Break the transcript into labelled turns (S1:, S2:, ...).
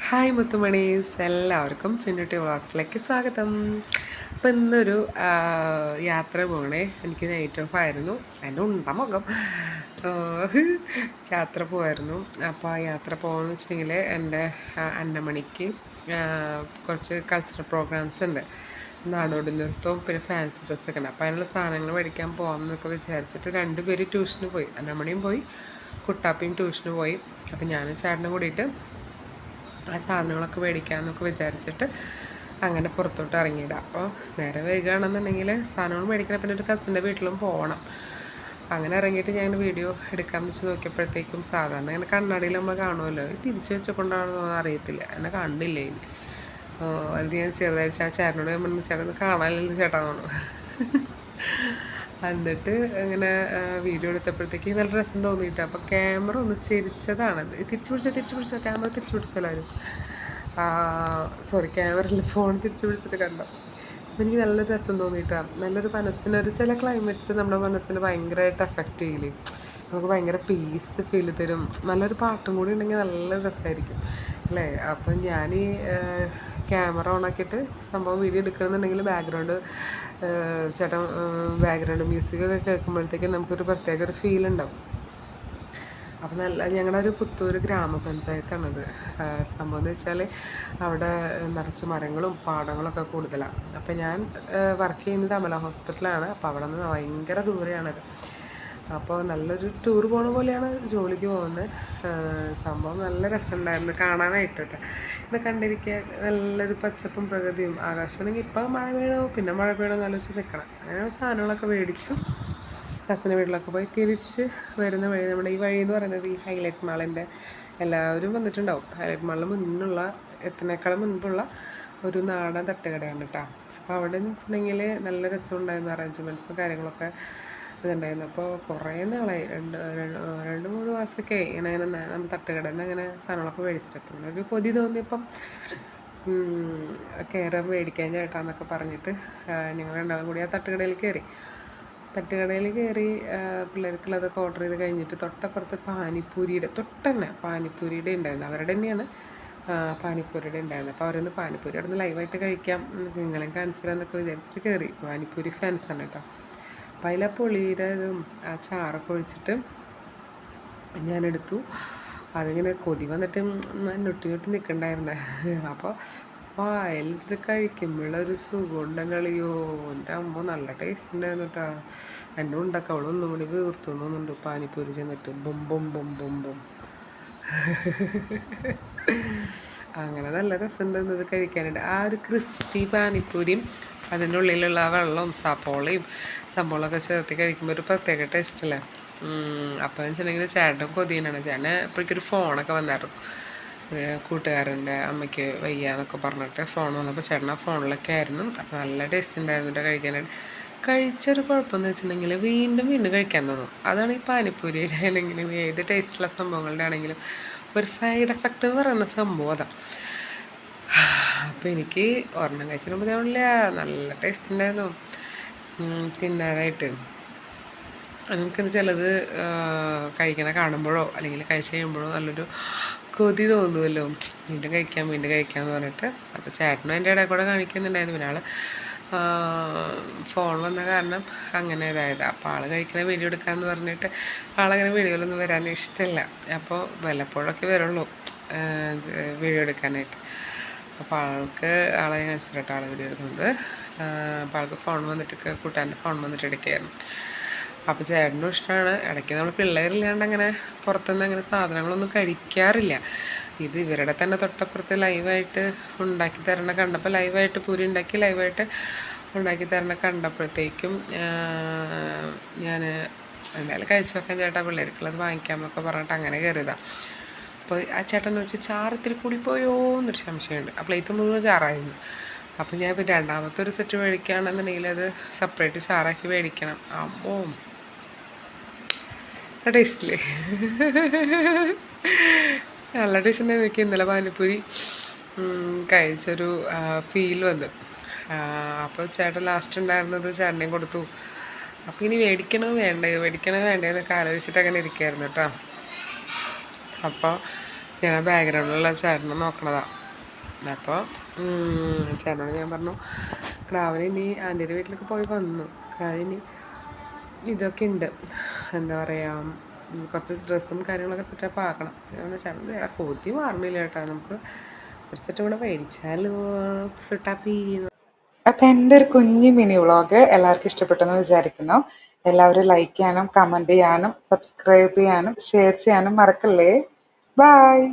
S1: Hi മുത്തുമണീസ്, എല്ലാവർക്കും ചിന്നുട്ടി വ്ളോഗ്സിലേക്ക് സ്വാഗതം. അപ്പം ഇന്നൊരു യാത്ര പോകണേ. എനിക്ക് നൈറ്റ് ഓഫ് ആയിരുന്നു. എൻ്റെ ഉണ്ട മുഖം യാത്ര പോകായിരുന്നു. അപ്പോൾ ആ യാത്ര പോകുമെന്ന് വെച്ചിട്ടുണ്ടെങ്കിൽ എൻ്റെ അന്നമണിക്ക് കുറച്ച് കൾച്ചറൽ പ്രോഗ്രാംസ് ഉണ്ട്. നാടോടി നൃത്തവും പിന്നെ ഫാൻസി ഡ്രസ്സൊക്കെ ഉണ്ട്. അപ്പോൾ അതിനുള്ള സാധനങ്ങൾ മേടിക്കാൻ പോകാമെന്നൊക്കെ വിചാരിച്ചിട്ട് രണ്ടുപേര് ട്യൂഷന് പോയി. അന്നമണിയും പോയി, കുട്ടാപ്പിയും ട്യൂഷന് പോയി. അപ്പോൾ ഞാനും ചേട്ടനും കൂടിയിട്ട് ആ സാധനങ്ങളൊക്കെ മേടിക്കാമെന്നൊക്കെ വിചാരിച്ചിട്ട് അങ്ങനെ പുറത്തോട്ട് ഇറങ്ങിയിടാം. അപ്പോൾ നേരെ വൈകുകയാണെന്നുണ്ടെങ്കിൽ സാധനങ്ങൾ മേടിക്കണം, പിന്നെ ഒരു കസിൻ്റെ വീട്ടിലും പോകണം. അങ്ങനെ ഇറങ്ങിയിട്ട് ഞാൻ വീഡിയോ എടുക്കാമെന്ന് വെച്ച് നോക്കിയപ്പോഴത്തേക്കും സാധാരണ അങ്ങനെ കണ്ണാടിയിൽ നമ്മൾ കാണുമല്ലോ, തിരിച്ചു വെച്ചുകൊണ്ടാണെന്നോ അറിയത്തില്ല, എന്നെ കണ്ടില്ലേ ഇനി. അത് ഞാൻ ചെറുതായിട്ട് ആ ചേട്ടനോട് ഞാൻ ചേട്ടൻ കാണാനില്ല ചേട്ടാന്ന്. എന്നിട്ട് അങ്ങനെ വീഡിയോ എടുത്തപ്പോഴത്തേക്ക് നല്ല രസം തോന്നിയിട്ട് അപ്പോൾ ക്യാമറ ഒന്ന് ചെരിച്ചതാണ്. തിരിച്ചു പിടിച്ചോ ക്യാമറ തിരിച്ചു പിടിച്ചെല്ലാവരും. സോറി, ക്യാമറയിൽ ഫോൺ തിരിച്ചു പിടിച്ചിട്ട് കണ്ടോ. അപ്പം എനിക്ക് നല്ലൊരു രസം തോന്നിയിട്ടാണ്. നല്ലൊരു മനസ്സിനൊരു ചില ക്ലൈമറ്റ്സ് നമ്മുടെ മനസ്സിന് ഭയങ്കരമായിട്ട് എഫക്റ്റ് ചെയ്യില്ലേ, നമുക്ക് ഭയങ്കര പീസ് ഫീൽ തരും. നല്ലൊരു പാട്ടും കൂടി ഉണ്ടെങ്കിൽ നല്ല രസമായിരിക്കും അല്ലേ. അപ്പം ഞാൻ ഈ ക്യാമറ ഓണാക്കിയിട്ട് സംഭവം വീഡിയോ എടുക്കണമെന്നുണ്ടെങ്കിൽ ബാക്ക്ഗ്രൗണ്ട് ചേട്ടൻ ബാക്ക്ഗ്രൗണ്ട് മ്യൂസിക്കൊക്കെ കേൾക്കുമ്പോഴത്തേക്കും നമുക്കൊരു പ്രത്യേക ഒരു ഫീൽ ഉണ്ടാവും. അപ്പം ഞങ്ങളുടെ ഒരു പുത്തൂർ ഗ്രാമപഞ്ചായത്താണത്. സംഭവം എന്ന് വെച്ചാൽ അവിടെ നിറച്ച് മരങ്ങളും പാടങ്ങളൊക്കെ കൂടുതലാണ്. അപ്പം ഞാൻ വർക്ക് ചെയ്യുന്നത് അമല ഹോസ്പിറ്റലാണ്. അപ്പോൾ അവിടെ നിന്ന് ഭയങ്കര ദൂരെയാണത്. അപ്പോൾ നല്ലൊരു ടൂർ പോണ പോലെയാണ് ജോലിക്ക് പോകുന്നത്. സംഭവം നല്ല രസമുണ്ടായിരുന്നു കാണാനായിട്ട് കേട്ടോ. ഇത് കണ്ടിരിക്കുക, നല്ലൊരു പച്ചപ്പും പ്രകൃതിയും ആകാശമാണെങ്കിൽ ഇപ്പം മഴ വീണോ പിന്നെ മഴ വീണോ ആലോചിച്ച് നിൽക്കണം. അങ്ങനെ സാധനങ്ങളൊക്കെ മേടിച്ചു കസിൻ്റെ വീട്ടിലൊക്കെ പോയി തിരിച്ച് വരുന്ന വഴി, നമ്മുടെ ഈ വഴി എന്ന് പറയുന്നത് ഈ ഹൈലൈറ്റ് മാളിൻ്റെ എല്ലാവരും വന്നിട്ടുണ്ടാവും. ഹൈലൈറ്റ് മാളിന് മുന്നുള്ള എത്തുന്നേക്കാളും മുൻപുള്ള ഒരു നാടൻ തട്ടുകടയാണ് കേട്ടോ. അപ്പോൾ അവിടെ എന്ന് വെച്ചിട്ടുണ്ടെങ്കിൽ നല്ല രസമുണ്ടായിരുന്നു, അറേഞ്ച്മെൻറ്റ്സും കാര്യങ്ങളൊക്കെ ഇതുണ്ടായിരുന്നു. അപ്പോൾ കുറേ നാളായി, രണ്ട് മൂന്ന് മാസമൊക്കെ ഇങ്ങനെ നമ്മൾ തട്ടുകടയിൽ നിന്ന് അങ്ങനെ സാധനങ്ങളൊക്കെ മേടിച്ചിട്ട് പിന്നെ ഒരു കൊതി തോന്നിയപ്പം കയറാൻ മേടിക്കാൻ ചേട്ടാന്നൊക്കെ പറഞ്ഞിട്ട് ഞങ്ങൾ രണ്ടാളും കൂടി ആ തട്ടുകടയിൽ കയറി. പിള്ളേർക്കുള്ളതൊക്കെ ഓർഡർ ചെയ്ത് കഴിഞ്ഞിട്ട് തൊട്ടപ്പുറത്ത് പാനിപ്പൂരിയുടെ ഉണ്ടായിരുന്നു. അവരുടെ തന്നെയാണ് പാനിപ്പൂരിയുടെ ഉണ്ടായിരുന്നു. അപ്പോൾ അവരൊന്ന് പാനിപ്പൂരി അവിടെ നിന്ന് ലൈവായിട്ട് കഴിക്കാം, നിങ്ങളെയും കാണിച്ചു തരാമെന്നൊക്കെ വിചാരിച്ചിട്ട് കയറി. പാനിപ്പൂരി ഫാൻസാണ് കേട്ടോ. അപ്പോൾ അതിലെ പൊളിയുടെ ഇതും ആ ചാറൊക്കെ ഒഴിച്ചിട്ട് ഞാനെടുത്തു. അതിങ്ങനെ കൊതി വന്നിട്ട് ഞൊട്ടി നിൽക്കണ്ടായിരുന്നേ. അപ്പോൾ വായിലിട്ട് കഴിക്കുമ്പോഴൊരു സുഖമുണ്ടെങ്കിൽ കളിയോ, എൻ്റെ അമ്മ നല്ല ടേസ്റ്റ് ഉണ്ടായിരുന്നു കേട്ടോ. എൻ്റെ ഉണ്ടൊക്കെ അവൾ ഒന്നും കൂടി വീർത്തു തോന്നുന്നുണ്ട് പാനിപ്പൂരി ചെന്നിട്ട് boom boom boom boom boom. അങ്ങനെ നല്ല രസമുണ്ടെന്നത് കഴിക്കാനായിട്ട്. ആ ഒരു ക്രിസ്പി പാനിപ്പൂരിയും അതിൻ്റെ ഉള്ളിലുള്ള ആ വെള്ളവും സപ്പോളയും സംഭവങ്ങളൊക്കെ ചേർത്ത് കഴിക്കുമ്പോൾ ഒരു പ്രത്യേക ടേസ്റ്റല്ലേ. അപ്പോൾ എന്ന് വെച്ചിട്ടുണ്ടെങ്കിൽ ചേട്ടൻ കൊതിയനാണ്. ചേട്ടന് ഇപ്പോഴേക്കൊരു ഫോണൊക്കെ വന്നായിരുന്നു, കൂട്ടുകാരൻ്റെ അമ്മയ്ക്ക് വയ്യ എന്നൊക്കെ പറഞ്ഞിട്ട് ഫോൺ വന്നപ്പോൾ ചേട്ടൻ ആ ഫോണിലൊക്കെ ആയിരുന്നു. അപ്പോൾ നല്ല ടേസ്റ്റ് ഉണ്ടായിരുന്നു കഴിക്കാനായിട്ട്. കഴിച്ചൊരു കുഴപ്പമെന്ന് വെച്ചിട്ടുണ്ടെങ്കിൽ വീണ്ടും വീണ്ടും കഴിക്കാൻ തോന്നും. അതാണ് ഈ പാനിപ്പൂരിയുടെ ആണെങ്കിലും ഏത് ടേസ്റ്റുള്ള സംഭവങ്ങളുടെ ആണെങ്കിലും ഒരു സൈഡ് എഫക്റ്റ് എന്ന് പറയുന്ന സംഭവം അതാണ്. അപ്പോൾ എനിക്ക് ഒരെണ്ണം കഴിച്ചിട്ട് ബുദ്ധിമുട്ടില്ല, നല്ല ടേസ്റ്റ് ഉണ്ടായിരുന്നു തിന്നാനായിട്ട്. നമുക്കിത് ചിലത് കഴിക്കണ കാണുമ്പോഴോ അല്ലെങ്കിൽ കഴിച്ച് കഴിയുമ്പോഴോ നല്ലൊരു കൊതി തോന്നുമല്ലോ, വീണ്ടും കഴിക്കാമെന്ന് പറഞ്ഞിട്ട്. അപ്പോൾ ചേട്ടനും എൻ്റെ ഇടയിൽ കൂടെ കാണിക്കുന്നുണ്ടായിരുന്നു. പിന്നെ ആൾ ഫോൺ വന്ന കാരണം അങ്ങനെ ഇതായത്. അപ്പോൾ ആൾ കഴിക്കണ വീഡിയോ എടുക്കാമെന്ന് പറഞ്ഞിട്ട് ആളങ്ങനെ വീഡിയോയിലൊന്നും വരാൻ ഇഷ്ടമില്ല. അപ്പോൾ വല്ലപ്പോഴൊക്കെ വരുള്ളൂ വീഡിയോ എടുക്കാനായിട്ട്. അപ്പോൾ ആളെ കാണിച്ചിട്ട് ആൾ വീഡിയോ എടുക്കുന്നത്. അപ്പോൾ ആൾക്ക് ഫോൺ വന്നിട്ട് കൂട്ടാൻ്റെ ഫോൺ വന്നിട്ട് എടുക്കുകയായിരുന്നു. അപ്പോൾ ചേട്ടനും ഇഷ്ടമാണ്. ഇടയ്ക്ക് നമ്മൾ പിള്ളേരില്ലാണ്ട് അങ്ങനെ പുറത്തുനിന്ന് അങ്ങനെ സാധനങ്ങളൊന്നും കഴിക്കാറില്ല. ഇത് ഇവരുടെ തന്നെ തൊട്ടപ്പുറത്ത് ലൈവായിട്ട് ഉണ്ടാക്കി തരണ കണ്ടപ്പോൾ, ലൈവായിട്ട് പൂരി ഉണ്ടാക്കി ലൈവായിട്ട് ഉണ്ടാക്കി തരണ കണ്ടപ്പോഴത്തേക്കും ഞാൻ എന്തായാലും കഴിച്ചു വെക്കാൻ ചേട്ടാ, പിള്ളേർക്കുള്ളത് വാങ്ങിക്കാമെന്നൊക്കെ പറഞ്ഞിട്ട് അങ്ങനെ കയറിയതാണ്. അപ്പോൾ ആ ചേട്ടൻ വെച്ച് ചാറത്തിൽ കൂടി പോയോ എന്നൊരു സംശയമുണ്ട്. ആ പ്ലേറ്റ് മുഴുവൻ ചാറായിരുന്നു. അപ്പോൾ ഞാൻ ഇപ്പോൾ രണ്ടാമത്തെ ഒരു സെറ്റ് മേടിക്കുകയാണെന്നുണ്ടെങ്കിൽ അത് സെപ്പറേറ്റ് ചാറാക്കി മേടിക്കണം. അമ്മോ ടേസ്റ്റില്ലേ, നല്ല ടേസ്റ്റ് ഉണ്ടായിരുന്നു. എനിക്ക് ഇന്നലെ പാനിപ്പൂരി കഴിച്ചൊരു ഫീൽ വന്നു. അപ്പോൾ ചേട്ടൻ ലാസ്റ്റ് ഉണ്ടായിരുന്നത് ചേട്ടനെയും കൊടുത്തു. അപ്പോൾ ഇനി മേടിക്കണോ വേണ്ടയോ എന്നൊക്കെ ആലോചിച്ചിട്ട് അങ്ങനെ ഇരിക്കുകയായിരുന്നു കേട്ടോ. അപ്പോൾ ഞാൻ ബാക്ക്ഗ്രൗണ്ടിലുള്ള ചേട്ടനെ നോക്കണതാ. അപ്പോൾ ചേട്ടനോട് ഞാൻ പറഞ്ഞു ക്രാവിന് ഇനി ആൻറ്റീൻ്റെ വീട്ടിലേക്ക് പോയി വന്നു, ക്രാവിന് ഇതൊക്കെ ഉണ്ട്, എന്താ പറയുക, കുറച്ച് ഡ്രസ്സും കാര്യങ്ങളൊക്കെ സെറ്റപ്പ് ആക്കണം. ചേട്ടൻ വേറെ കൊതി മാറണില്ല കേട്ടോ, നമുക്ക് ഒരു സെറ്റ് കൂടെ മേടിച്ചാൽ സെറ്റപ്പ് ചെയ്യുന്നു.
S2: അപ്പം എൻ്റെ ഒരു കുഞ്ഞു മിനി വ്ളോഗ് എല്ലാവർക്കും ഇഷ്ടപ്പെട്ടെന്ന് വിചാരിക്കുന്നു. എല്ലാവരും ലൈക്ക് ചെയ്യാനും കമൻറ്റ് ചെയ്യാനും സബ്സ്ക്രൈബ് ചെയ്യാനും ഷെയർ ചെയ്യാനും മറക്കല്ലേ. ബായ്.